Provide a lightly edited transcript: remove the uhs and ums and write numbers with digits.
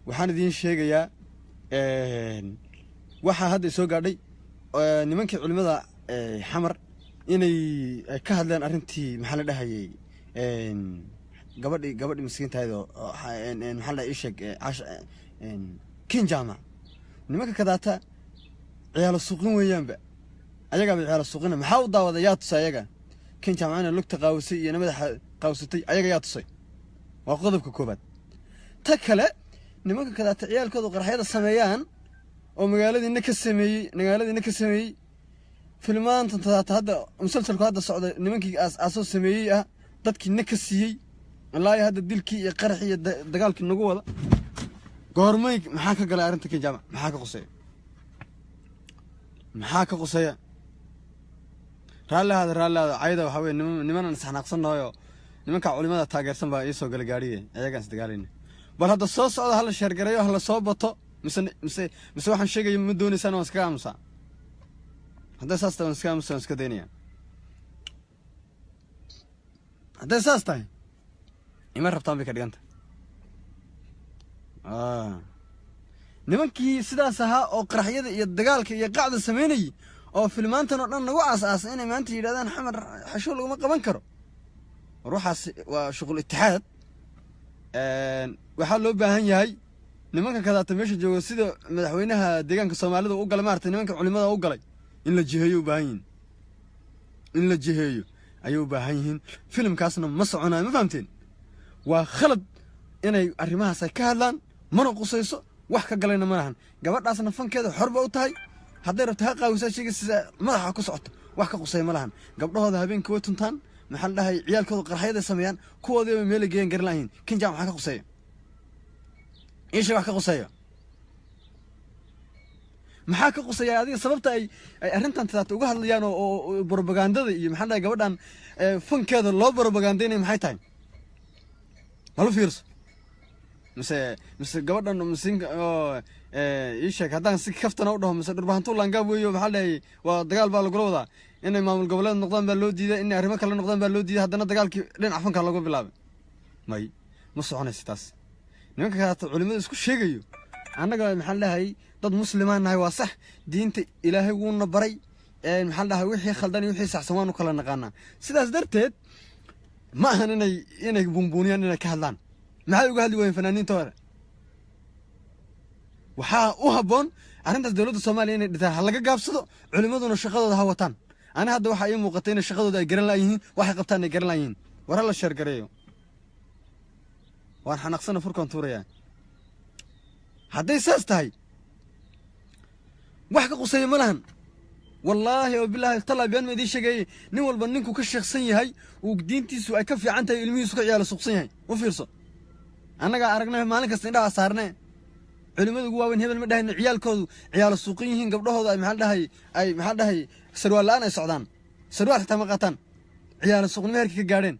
waxaan idin sheegayaa waxa hadda soo gaadhay nimankii culimada xamar inay ka hadleen arintii maxaa la dhahayay gabadhi miskiintaaydo maxaa la sheeg kin jaama nimanka kadaata ciyaalo suuqin weeyaanba ayaga ba ciyaalo suuqina maxaa u daawada yaa tusay ayaga kin jaamacana lugta qaawsay iyo madaxa qaawsatay ayaga yaa tusay waa qodobka koobaad ta kale nimanka kadaata ciyaalkoodu qarxayada sameeyaan oo magaaladiina ka sameeyay filmaanta kadaata hadda musalsalku hadda socda nimankii aasoo sameeyay ah dadkii ka siiyay wallaahi hadda dilkii iyo qarxii iyo dagaalkii nagu wada goormay maxaa ka galay arinta kin jaamac maxaa ka quseeya raalli hada ayada waxa weeye nimanan saxnaaqsanayo nimanka culimada taageersan baa ii soo gal gaariye ayagaan isdagaalayna bal hadda soo socda hal sheer gareeyo hal soo bato mise waxaan sheegay ma doonaysaan oo iska aamusa hadda saasta waan iska deynaya hadda saasta ima rabtaan bay ka dhiganta nimankii sidaas ahaa oo qarxiyada iyo dagaalka iyo qacda sameynay oo filmaantan oo dhan nagu aasaas inay maanta yiraahdaan xamar xasho lagu ma qaban karo ruuxaas waa shaqul ittixaad waxa loo baahan yahay nimanka kadaata meesha jooga sida madaxweynaha deegaanka Soomaalida u galay maartay nimanka culimada u galay in la jiheeyo ayuu baahan yihiin filmkaasna ma soconaa ma fahamteen waa khalad inay arrimahaas ay ka hadlaan mana qusayso wax ka galayna ma lahan gabadhaasna fankeeda xorba u tahay hadday rabto ha qaawisa sheegaysa madaxa ku socoto wax ka qusay ma lahan gabdhahooda habeenkii way tuntaan maxaa la dhahay ciyaalkooda qarxayada sameeyaan kuwooda meel geeyeen garan lahayn kin jaam waxa ka qusay إيش راح كقصية؟ محاك قصية هذه سببتها أي أنت تتوجه ليانو بروباغندا ذي محل جودان فن كذا الله بروباغندين محيتين هلو فيرس مس جودان مسين إيش هذا نسيك كفتنا ودهم مس دربان طول لانجابو يو محل ودجال بالقلودا إن ما من قبلنا نقدم باللودي ده إن أرمك كلا نقدم باللودي ده هذا دجال لين عفن كلا قبل بلعب ماي مص عن الستاس nimanka ka culimada isku sheegayo anaga maxaa lahay dad muslimaan nahay waa sax diinta ilaahay uu na baray maxaa lahay wixii khaldan iyo wixii saxsan waanu kala naqaana sidaas darteed ma ahan inay buunbuuniyaan inay ka hadlaan maxay uga hadli waayeen fanaaniinta hore waxa u haboon arintaas dawladda Soomaaliya inay dhigtaa laga gaabsado culimaduna shaqadooda ha wataan ana hadda waxa ay muuqatay in shaqadooda ay garan laayihiin waxay qabtaan ay garan laayihiin war la sheer gareeyo waan xanaaqsana furkan tuuraya hadday saas tahay wax ka qusay ma lahan wallahi oo billahi talabiyaan ma idin sheegay nin walba ninku ka shaqsan yahay oo diintiisu ay ka fiican tahay ilmihiisu ka ciyaalo suuqsan yahay u fiirso anaga aragnay maalin kasta indhaha saarnay culimadu ugu waaweyn hebel ma dhahayn ciyaalkoodu ciyaalo suuqan yihiin gabdhahooda ay maxaa dhahay sarwaal la'aan ay socdaan sarwaal xitaa ma qaataan ciyaalo suuqnimo heerka ka gaadheen